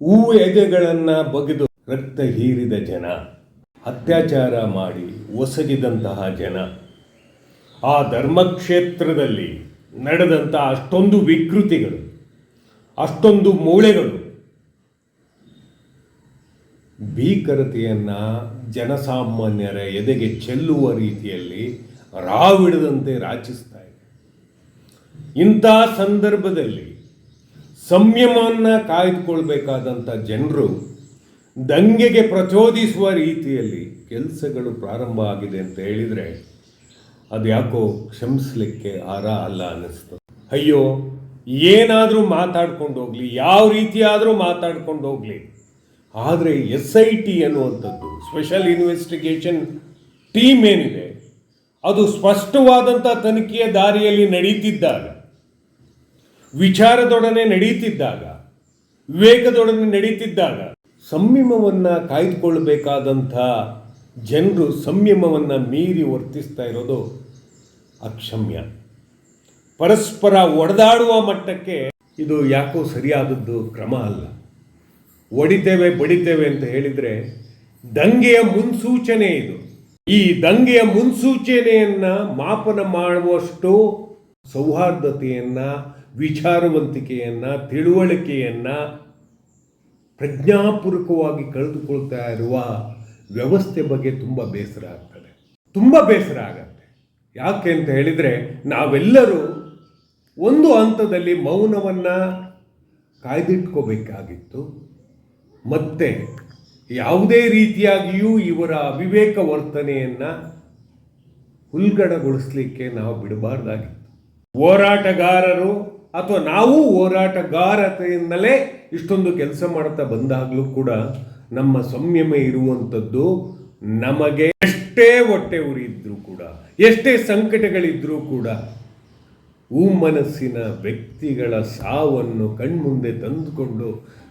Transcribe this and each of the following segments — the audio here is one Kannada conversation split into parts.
ಹೂ ಎದೆಗಳನ್ನು ಬಗೆದು ರಕ್ತ ಹೀರಿದ ಜನ, ಅತ್ಯಾಚಾರ ಮಾಡಿ ಒಸಗಿದಂತಹ ಜನ, ಆ ಧರ್ಮಕ್ಷೇತ್ರದಲ್ಲಿ ನಡೆದಂಥ ಅಷ್ಟೊಂದು ವಿಕೃತಿಗಳು, ಅಷ್ಟೊಂದು ಮೂಳೆಗಳು, ಭೀಕರತೆಯನ್ನು ಜನಸಾಮಾನ್ಯರ ಎದೆಗೆ ಚೆಲ್ಲುವ ರೀತಿಯಲ್ಲಿ ರಾವಿಡದಂತೆ ರಾಚಿಸ್ತಾ ಇದೆ. ಇಂಥ ಸಂದರ್ಭದಲ್ಲಿ ಸಂಯಮವನ್ನು ಕಾಯ್ದುಕೊಳ್ಬೇಕಾದಂಥ ಜನರು ದಂಗೆಗೆ ಪ್ರಚೋದಿಸುವ ರೀತಿಯಲ್ಲಿ ಕೆಲಸಗಳು ಪ್ರಾರಂಭ ಆಗಿದೆ ಅಂತ ಹೇಳಿದರೆ ಅದು ಯಾಕೋ ಕ್ಷಮಿಸಲಿಕ್ಕೆ ಅಲ್ಲ ಅನ್ನಿಸ್ತದೆ. ಅಯ್ಯೋ, ಏನಾದರೂ ಮಾತಾಡ್ಕೊಂಡು ಹೋಗಲಿ, ಯಾವ ರೀತಿಯಾದರೂ ಮಾತಾಡ್ಕೊಂಡು ಹೋಗಲಿ, ಆದರೆ SIT ಅನ್ನುವಂಥದ್ದು ಸ್ಪೆಷಲ್ ಇನ್ವೆಸ್ಟಿಗೇಷನ್ ಟೀಮ್ ಏನಿದೆ ಅದು ಸ್ಪಷ್ಟವಾದಂಥ ತನಿಖೆಯ ದಾರಿಯಲ್ಲಿ ನಡೀತಿದ್ದಾಗ, ವಿಚಾರದೊಡನೆ ನಡೀತಿದ್ದಾಗ, ವಿವೇಕದೊಡನೆ ನಡೀತಿದ್ದಾಗ ಸಂಯಮವನ್ನು ಕಾಯ್ದುಕೊಳ್ಳಬೇಕಾದಂಥ ಜನರು ಸಂಯಮವನ್ನು ಮೀರಿ ವರ್ತಿಸ್ತಾ ಇರೋದು ಅಕ್ಷಮ್ಯ. ಪರಸ್ಪರ ಒಡೆದಾಡುವ ಮಟ್ಟಕ್ಕೆ ಇದು ಯಾಕೋ ಸರಿಯಾದದ್ದು ಕ್ರಮ ಅಲ್ಲ. ಹೊಡಿತೇವೆ ಬಡಿತೇವೆ ಅಂತ ಹೇಳಿದರೆ ದಂಗೆಯ ಮುನ್ಸೂಚನೆ ಇದು. ಈ ದಂಗೆಯ ಮುನ್ಸೂಚನೆಯನ್ನು ಮಾಪನ ಮಾಡುವಷ್ಟು ಸೌಹಾರ್ದತೆಯನ್ನು, ವಿಚಾರವಂತಿಕೆಯನ್ನು, ತಿಳುವಳಿಕೆಯನ್ನು ಪ್ರಜ್ಞಾಪೂರ್ವಕವಾಗಿ ಕಳೆದುಕೊಳ್ತಾ ಇರುವ ವ್ಯವಸ್ಥೆ ಬಗ್ಗೆ ತುಂಬ ಬೇಸರ ಆಗ್ತದೆ, ತುಂಬ ಬೇಸರ ಆಗತ್ತೆ. ಯಾಕೆ ಅಂತ ಹೇಳಿದರೆ ನಾವೆಲ್ಲರೂ ಒಂದು ಹಂತದಲ್ಲಿ ಮೌನವನ್ನು ಕಾಯ್ದಿಟ್ಕೋಬೇಕಾಗಿತ್ತು. ಮತ್ತು ಯಾವುದೇ ರೀತಿಯಾಗಿಯೂ ಇವರ ಅವಿವೇಕ ವರ್ತನೆಯನ್ನು ಉಲ್ಗಡಗೊಳಿಸಲಿಕ್ಕೆ ನಾವು ಬಿಡಬಾರ್ದಾಗಿತ್ತು. ಹೋರಾಟಗಾರರು ಅಥವಾ ನಾವು ಹೋರಾಟಗಾರತೆಯಿಂದಲೇ ಇಷ್ಟೊಂದು ಕೆಲಸ ಮಾಡ್ತಾ ಬಂದಾಗಲೂ ಕೂಡ ನಮ್ಮ ಸಂಯಮ ಇರುವಂಥದ್ದು ನಮಗೆ ಎಷ್ಟೇ ಹೊಟ್ಟೆ ಉರಿ ಇದ್ದರೂ ಕೂಡ, ಎಷ್ಟೇ ಸಂಕಟಗಳಿದ್ದರೂ ಕೂಡ, ಮನಸ್ಸಿನ ವ್ಯಕ್ತಿಗಳ ಸಾವನ್ನು ಕಣ್ಮುಂದೆ ತಂದುಕೊಂಡು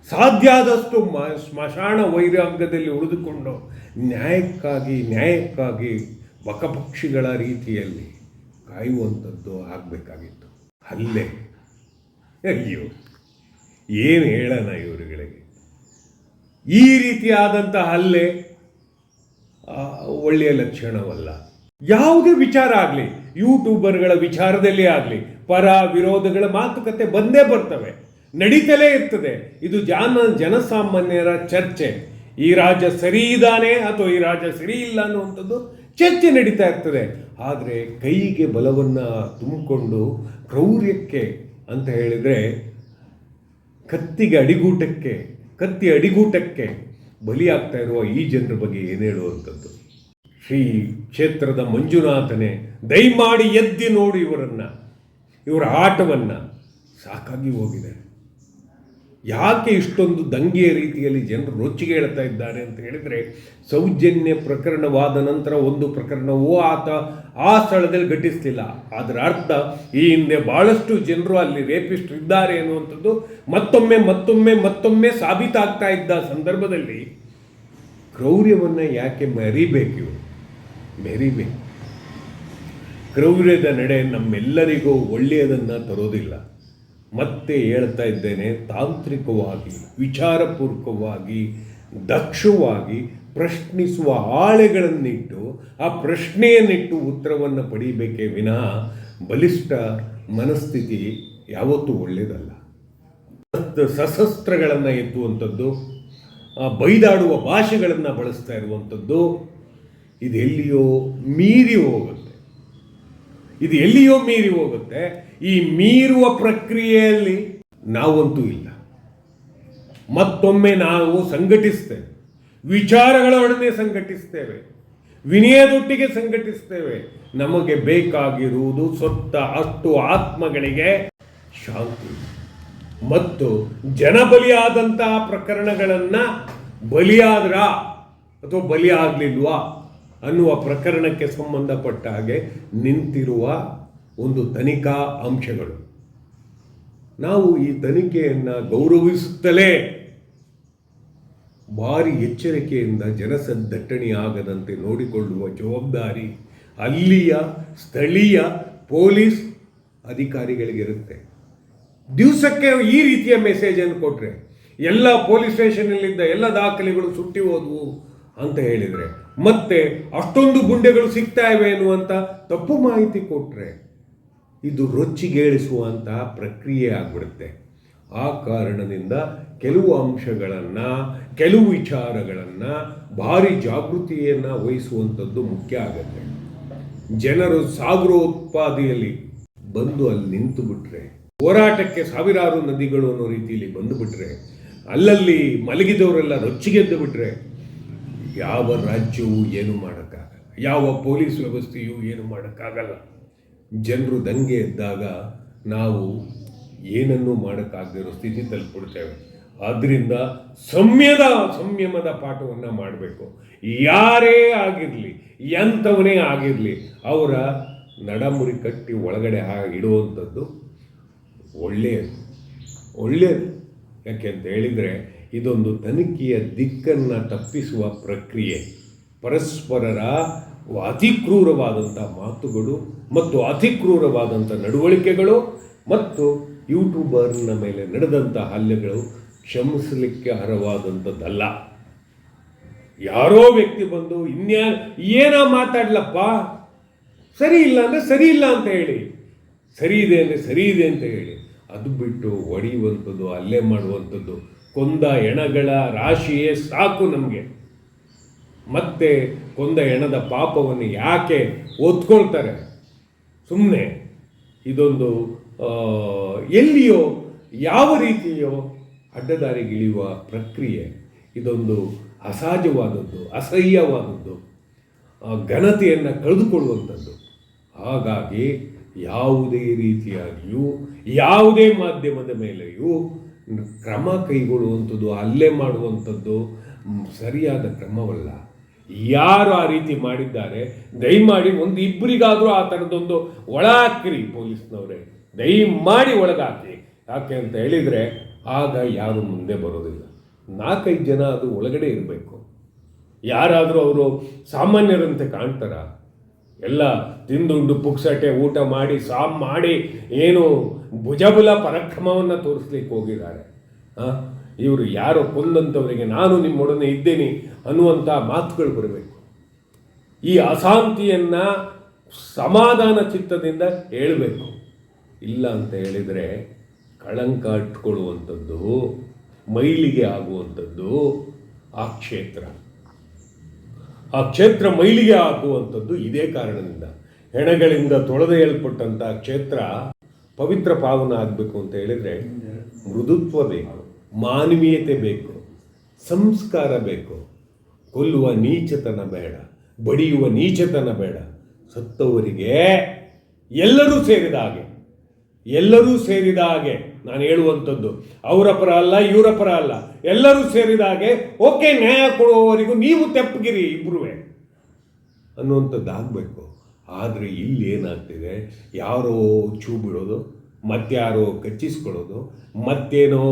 ಸಾಧ್ಯ ಆದಷ್ಟು ಸ್ಮಶಾನ ವೈರಾಗ್ಯದಲ್ಲಿ ಉಳಿದುಕೊಂಡು ನ್ಯಾಯಕ್ಕಾಗಿ ಬಕಪಕ್ಷಿಗಳ ರೀತಿಯಲ್ಲಿ ಕಾಯುವಂಥದ್ದು ಆಗಬೇಕಾಗಿತ್ತು. ಹಲ್ಲೆ, ಅಯ್ಯೋ ಏನು ಹೇಳೋಣ ಇವರುಗಳಿಗೆ. ಈ ರೀತಿಯಾದಂಥ ಹಲ್ಲೆ ಒಳ್ಳೆಯ ಲಕ್ಷಣವಲ್ಲ. ಯಾವುದೇ ವಿಚಾರ ಆಗಲಿ, ಯೂಟ್ಯೂಬರ್ಗಳ ವಿಚಾರದಲ್ಲಿ ಆಗಲಿ, ಪರ ವಿರೋಧಗಳ ಮಾತುಕತೆ ಬಂದೇ ಬರ್ತವೆ, ನಡೀತಲೇ ಇರ್ತದೆ. ಇದು ಜನಸಾಮಾನ್ಯರ ಚರ್ಚೆ. ಈ ರಾಜ್ಯ ಸರಿ ಇದ್ದಾನೆ ಅಥವಾ ಈ ರಾಜ್ಯ ಸರಿ ಇಲ್ಲ ಅನ್ನುವಂಥದ್ದು ಚರ್ಚೆ ನಡೀತಾ ಇರ್ತದೆ. ಆದರೆ ಕೈಗೆ ಬಲವನ್ನು ತುಂಬಿಕೊಂಡು ಕ್ರೌರ್ಯಕ್ಕೆ ಅಂತ ಹೇಳಿದರೆ ಕತ್ತಿ ಅಡಿಗೂಟಕ್ಕೆ ಬಲಿಯಾಗ್ತಾ ಇರುವ ಈ ಜನರ ಬಗ್ಗೆ ಏನು ಹೇಳುವಂಥದ್ದು? ಶ್ರೀ ಕ್ಷೇತ್ರದ ಮಂಜುನಾಥನೇ, ದಯಮಾಡಿ ಎದ್ದಿ ನೋಡಿ ಇವರ ಆಟವನ್ನು. ಸಾಕಾಗಿ ಹೋಗಿದೆ. ಯಾಕೆ ಇಷ್ಟೊಂದು ದಂಗೆಯ ರೀತಿಯಲ್ಲಿ ಜನರು ರೊಚ್ಚಿಗೆ ಹೇಳ್ತಾ ಇದ್ದಾರೆ ಅಂತ ಹೇಳಿದರೆ, ಸೌಜನ್ಯ ಪ್ರಕರಣವಾದ ನಂತರ ಒಂದು ಪ್ರಕರಣವೂ ಆ ಸ್ಥಳದಲ್ಲಿ ಘಟಿಸ್ತಿಲ್ಲ. ಅದರ ಅರ್ಥ ಈ ಹಿಂದೆ ಭಾಳಷ್ಟು ಜನರು ಅಲ್ಲಿ ರೇಪಿಸ್ಟ್ ಇದ್ದಾರೆ ಅನ್ನುವಂಥದ್ದು ಮತ್ತೊಮ್ಮೆ ಸಾಬೀತಾಗ್ತಾ ಇದ್ದ ಸಂದರ್ಭದಲ್ಲಿ ಕ್ರೌರ್ಯವನ್ನು ಯಾಕೆ ಮೆರಿಬೇಕು? ಕ್ರೌರ್ಯದ ನಡೆ ನಮ್ಮೆಲ್ಲರಿಗೂ ಒಳ್ಳೆಯದನ್ನು ತರೋದಿಲ್ಲ. ಮತ್ತೆ ಹೇಳ್ತಾ ಇದ್ದೇನೆ, ತಾಂತ್ರಿಕವಾಗಿ, ವಿಚಾರಪೂರ್ವಕವಾಗಿ, ದಕ್ಷವಾಗಿ ಪ್ರಶ್ನಿಸುವ ಹಾಳೆಗಳನ್ನಿಟ್ಟು ಆ ಪ್ರಶ್ನೆಯನ್ನಿಟ್ಟು ಉತ್ತರವನ್ನು ಪಡೀಬೇಕೇ ವಿನಃ ಬಲಿಷ್ಠ ಮನಸ್ಥಿತಿ ಯಾವತ್ತೂ ಒಳ್ಳೆಯದಲ್ಲ. ಸಶಸ್ತ್ರಗಳನ್ನು ಎತ್ತುವಂಥದ್ದು, ಬೈದಾಡುವ ಭಾಷೆಗಳನ್ನು ಬಳಸ್ತಾ ಇರುವಂಥದ್ದು ಇದು ಎಲ್ಲಿಯೋ ಮೀರಿ ಹೋಗುತ್ತೆ. ಈ ಮೀರುವ ಪ್ರಕ್ರಿಯೆಯಲ್ಲಿ ನಾವಂತೂ ಇಲ್ಲ. ಮತ್ತೊಮ್ಮೆ ನಾವು ಸಂಘಟಿಸ್ತೇವೆ, ವಿಚಾರಗಳೊಡನೆ ಸಂಘಟಿಸ್ತೇವೆ, ವಿನಯದೊಟ್ಟಿಗೆ ಸಂಘಟಿಸ್ತೇವೆ. ನಮಗೆ ಬೇಕಾಗಿರುವುದು ಅಷ್ಟು ಆತ್ಮಗಳಿಗೆ ಶಾಂತಿ ಮತ್ತು ಜನಬಲಿಯಾದಂತಹ ಪ್ರಕರಣಗಳನ್ನು ಬಲಿಯಾದ್ರ ಅಥವಾ ಬಲಿ ಆಗಲಿಲ್ವಾ ಅನ್ನುವ ಪ್ರಕರಣಕ್ಕೆ ಸಂಬಂಧಪಟ್ಟ ಹಾಗೆ ನಿಂತಿರುವ ಒಂದು ತನಿಖಾ ಅಂಶಗಳು. ನಾವು ಈ ತನಿಖೆಯನ್ನು ಗೌರವಿಸುತ್ತಲೇ ಭಾರಿ ಎಚ್ಚರಿಕೆಯಿಂದ ಜನಸದ್ದಟ್ಟಣೆಯಾಗದಂತೆ ನೋಡಿಕೊಳ್ಳುವ ಜವಾಬ್ದಾರಿ ಅಲ್ಲಿಯ ಸ್ಥಳೀಯ ಪೊಲೀಸ್ ಅಧಿಕಾರಿಗಳಿಗಿರುತ್ತೆ. ದಿವಸಕ್ಕೆ ಈ ರೀತಿಯ ಮೆಸೇಜನ್ನು ಕೊಟ್ಟರೆ ಎಲ್ಲ ಪೊಲೀಸ್ ಸ್ಟೇಷನ್ನಲ್ಲಿದ್ದ ಎಲ್ಲ ದಾಖಲೆಗಳು ಸುಟ್ಟಿ ಹೋದವು ಅಂತ ಹೇಳಿದರೆ, ಮತ್ತೆ ಅಷ್ಟೊಂದು ಗುಂಡೆಗಳು ಸಿಗ್ತಾ ಇವೆ ಎನ್ನುವಂಥ ತಪ್ಪು ಮಾಹಿತಿ ಕೊಟ್ಟರೆ ಇದು ರೊಚ್ಚಿಗೇಳಿಸುವಂತಹ ಪ್ರಕ್ರಿಯೆ ಆಗಿಬಿಡುತ್ತೆ. ಆ ಕಾರಣದಿಂದ ಕೆಲವು ಅಂಶಗಳನ್ನು, ಕೆಲವು ವಿಚಾರಗಳನ್ನು ಭಾರಿ ಜಾಗೃತಿಯನ್ನು ವಹಿಸುವಂಥದ್ದು ಮುಖ್ಯ ಆಗುತ್ತೆ. ಜನರು ಸಾಗರೋತ್ಪಾದಿಯಲ್ಲಿ ಬಂದು ಅಲ್ಲಿ ನಿಂತು ಬಿಟ್ರೆ, ಹೋರಾಟಕ್ಕೆ ಸಾವಿರಾರು ನದಿಗಳು ಅನ್ನೋ ರೀತಿಯಲ್ಲಿ ಬಂದುಬಿಟ್ರೆ, ಅಲ್ಲಲ್ಲಿ ಮಲಗಿದವರೆಲ್ಲ ರೊಚ್ಚಿಗೆದ್ದು ಬಿಟ್ರೆ ಯಾವ ರಾಜ್ಯವೂ ಏನು ಮಾಡೋಕ್ಕಾಗಲ್ಲ, ಯಾವ ಪೊಲೀಸ್ ವ್ಯವಸ್ಥೆಯೂ ಏನು ಮಾಡೋಕ್ಕಾಗಲ್ಲ. ಜನರು ದಂಗೆ ಎದ್ದಾಗ ನಾವು ಏನನ್ನೂ ಮಾಡೋಕ್ಕಾಗದಿರೋ ಸ್ಥಿತಿ ತಲುಪಿಬಿಡ್ತೇವೆ. ಆದ್ದರಿಂದ ಸಂಯಮದ ಪಾಠವನ್ನು ಮಾಡಬೇಕು. ಯಾರೇ ಆಗಿರಲಿ, ಎಂಥವನೇ ಆಗಿರಲಿ, ಅವರ ನಡಮುರಿ ಕಟ್ಟಿ ಒಳಗಡೆ ಇಡುವಂಥದ್ದು ಒಳ್ಳೆಯದು. ಯಾಕೆ ಅಂತ ಹೇಳಿದರೆ ಇದೊಂದು ತನಿಖೆಯ ದಿಕ್ಕನ್ನು ತಪ್ಪಿಸುವ ಪ್ರಕ್ರಿಯೆ. ಪರಸ್ಪರರ ಅತಿ ಕ್ರೂರವಾದಂಥ ಮಾತುಗಳು ಮತ್ತು ಅತಿ ಕ್ರೂರವಾದಂಥ ನಡವಳಿಕೆಗಳು ಮತ್ತು ಯೂಟ್ಯೂಬರ್ನ ಮೇಲೆ ನಡೆದಂಥ ಹಲ್ಲೆಗಳು ಕ್ಷಮಿಸಲಿಕ್ಕೆ ಅರ್ಹವಾದಂಥದ್ದಲ್ಲ. ಯಾರೋ ವ್ಯಕ್ತಿ ಬಂದು ಏನೋ ಮಾತಾಡ್ಲಪ್ಪ, ಸರಿ ಇಲ್ಲ ಅಂದರೆ ಸರಿ ಇಲ್ಲ ಅಂತ ಹೇಳಿ, ಸರಿ ಇದೆ ಅಂದರೆ ಸರಿ ಇದೆ ಅಂತ ಹೇಳಿ, ಅದು ಬಿಟ್ಟು ಹೊಡೆಯುವಂಥದ್ದು, ಹಲ್ಲೆ ಮಾಡುವಂಥದ್ದು, ಕೊಂದ ಹೆಣಗಳ ರಾಶಿಯೇ ಸಾಕು ನಮಗೆ. ಮತ್ತೆ ಕೊಂದ ಹೆಣದ ಪಾಪವನ್ನು ಯಾಕೆ ಒತ್ಕೊಳ್ತಾರೆ ಸುಮ್ಮನೆ? ಇದೊಂದು ಎಲ್ಲಿಯೋ ಯಾವ ರೀತಿಯೋ ಅಡ್ಡದಾರಿಗಿಳಿಯುವ ಪ್ರಕ್ರಿಯೆ. ಇದೊಂದು ಅಸಹಜವಾದದ್ದು, ಅಸಹ್ಯವಾದದ್ದು, ಘನತೆಯನ್ನು ಕಳೆದುಕೊಳ್ಳುವಂಥದ್ದು. ಹಾಗಾಗಿ ಯಾವುದೇ ರೀತಿಯಾಗಿಯೂ ಯಾವುದೇ ಮಾಧ್ಯಮದ ಮೇಲೆಯೂ ಕ್ರಮ ಕೈಗೊಳ್ಳುವಂಥದ್ದು, ಹಲ್ಲೆ ಮಾಡುವಂಥದ್ದು ಸರಿಯಾದ ಕ್ರಮವಲ್ಲ. ಯಾರು ಆ ರೀತಿ ಮಾಡಿದ್ದಾರೆ ದಯಮಾಡಿ ಒಂದು ಇಬ್ಬರಿಗಾದರೂ ಆ ಥರದೊಂದು ಒಳ ಹಾಕಿರಿ ಪೊಲೀಸ್ನವರೇ, ದಯಮಾಡಿ ಒಳಗಾಕಿ. ಯಾಕೆ ಅಂತ ಹೇಳಿದರೆ ಆಗ ಯಾರು ಮುಂದೆ ಬರೋದಿಲ್ಲ. 4-5 ಜನ ಅದು ಒಳಗಡೆ ಇರಬೇಕು. ಯಾರಾದರೂ ಅವರು ಸಾಮಾನ್ಯರಂತೆ ಕಾಣ್ತಾರ? ಎಲ್ಲ ತಿಂದುಂಡು ಪುಕ್ಸಟೆ ಊಟ ಮಾಡಿ ಮಾಡಿ ಏನು ಭುಜಬಲ ಪರಾಕ್ರಮವನ್ನು ತೋರಿಸ್ಲಿಕ್ಕೆ ಹೋಗಿದ್ದಾರೆ. ಇವರು ಯಾರೋ ಕೊಂದಂಥವರಿಗೆ ನಾನು ನಿಮ್ಮೊಡನೆ ಇದ್ದೇನೆ ಅನ್ನುವಂಥ ಮಾತುಗಳು ಬರಬೇಕು. ಈ ಅಶಾಂತಿಯನ್ನು ಸಮಾಧಾನ ಚಿತ್ತದಿಂದ ಹೇಳಬೇಕು. ಇಲ್ಲ ಅಂತ ಹೇಳಿದರೆ ಕಳಂಕ ಇಟ್ಕೊಳ್ಳುವಂಥದ್ದು, ಮೈಲಿಗೆ ಆಗುವಂಥದ್ದು ಆ ಕ್ಷೇತ್ರ ಮೈಲಿಗೆ ಹಾಕುವಂಥದ್ದು ಇದೇ ಕಾರಣದಿಂದ. ಹೆಣಗಳಿಂದ ತೊಳೆದೇಲ್ಪಟ್ಟಂಥ ಕ್ಷೇತ್ರ ಪವಿತ್ರ ಪಾವನ ಆಗಬೇಕು ಅಂತ ಹೇಳಿದರೆ ಮೃದುತ್ವ ಬೇಕು, ಮಾನವೀಯತೆ ಬೇಕು, ಸಂಸ್ಕಾರ ಬೇಕು. ಕೊಲ್ಲುವ ನೀಚತನ ಬೇಡ, ಬಡಿಯುವ ನೀಚತನ ಬೇಡ. ಸತ್ತವರಿಗೆ ಎಲ್ಲರೂ ಸೇರಿದ ಹಾಗೆ ನಾನು ಹೇಳುವಂಥದ್ದು, ಅವರ ಪರ ಅಲ್ಲ, ಇವರ ಪರ ಅಲ್ಲ, ಎಲ್ಲರೂ ಸೇರಿದ ಹಾಗೆ ಓಕೆ, ನ್ಯಾಯ ಕೊಡುವವರಿಗೂ ನೀವು ತೆಪ್ಪಗಿರಿ ಇಬ್ಬರೂ ಅನ್ನುವಂಥದ್ದು ಆಗಬೇಕು. ಆದರೆ ಇಲ್ಲಿ ಏನಾಗ್ತಿದೆ, ಯಾರೋ ಚೂ ಬಿಡೋದು, ಮತ್ತಾರೋ ಕಚ್ಚಿಸ್ಕೊಳ್ಳೋದು, ಮತ್ತೇನೋ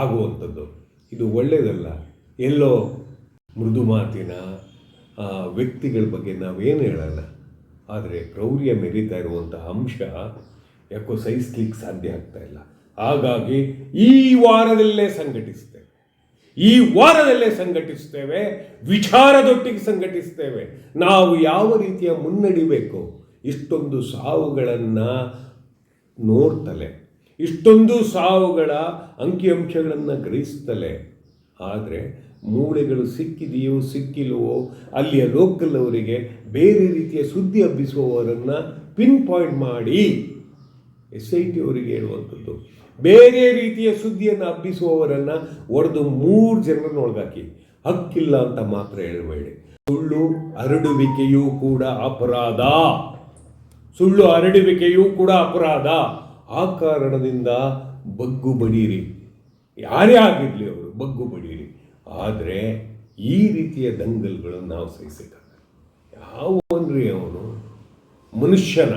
ಆಗುವಂಥದ್ದು. ಇದು ಒಳ್ಳೆಯದಲ್ಲ. ಎಲ್ಲೋ ಮೃದು ಮಾತಿನ ವ್ಯಕ್ತಿಗಳ ಬಗ್ಗೆ ನಾವೇನು ಹೇಳಲ್ಲ, ಆದರೆ ಕ್ರೌರ್ಯ ಮೆರೀತಾ ಇರುವಂಥ ಅಂಶ ಯಾಕೋ ಸಹಿಸ್ಲಿಕ್ಕೆ ಸಾಧ್ಯ ಆಗ್ತಾ ಇಲ್ಲ. ಹಾಗಾಗಿ ಈ ವಾರದಲ್ಲೇ ಸಂಘಟಿಸ್ತೇವೆ, ವಿಚಾರದೊಟ್ಟಿಗೆ ಸಂಘಟಿಸ್ತೇವೆ. ನಾವು ಯಾವ ರೀತಿಯ ಮುನ್ನಡಿಬೇಕು, ಇಷ್ಟೊಂದು ಸಾವುಗಳನ್ನು ನೋಡ್ತಲೇ, ಇಷ್ಟೊಂದು ಸಾವುಗಳ ಅಂಕಿಅಂಶಗಳನ್ನು ಗ್ರಹಿಸ್ತಲೇ, ಆದರೆ ಮೂಳೆಗಳು ಸಿಕ್ಕಿದೆಯೋ ಸಿಕ್ಕಿಲ್ವೋ ಅಲ್ಲಿಯ ಲೋಕಲ್ ಅವರಿಗೆ ಬೇರೆ ರೀತಿಯ ಸುದ್ದಿ ಹಬ್ಬಿಸುವವರನ್ನು ಪಿನ್ ಪಾಯಿಂಟ್ ಮಾಡಿ SIT ಅವರಿಗೆ ಹೇಳುವಂಥದ್ದು, ಬೇರೆ ರೀತಿಯ ಸುದ್ದಿಯನ್ನು ಹಬ್ಬಿಸುವವರನ್ನು ಹೊಡೆದು 3 ಜನರನ್ನು ಒಳಗಾಕಿ. ಹಕ್ಕಿಲ್ಲ ಅಂತ ಮಾತ್ರ ಹೇಳಬೇಡಿ. ಸುಳ್ಳು ಹರಡುವಿಕೆಯೂ ಕೂಡ ಅಪರಾಧ. ಆ ಕಾರಣದಿಂದ ಬಗ್ಗು ಬಡೀರಿ, ಯಾರೇ ಆಗಿರಲಿ ಅವರು ಬಗ್ಗು ಬಡೀರಿ. ಆದರೆ ಈ ರೀತಿಯ ದಂಗಲ್ಗಳನ್ನು ನಾವು ಸಹಿಸಕ್ಕಾಗಲ್ಲ. ಯಾವನ್ರಿ ಅವನು ಮನುಷ್ಯನ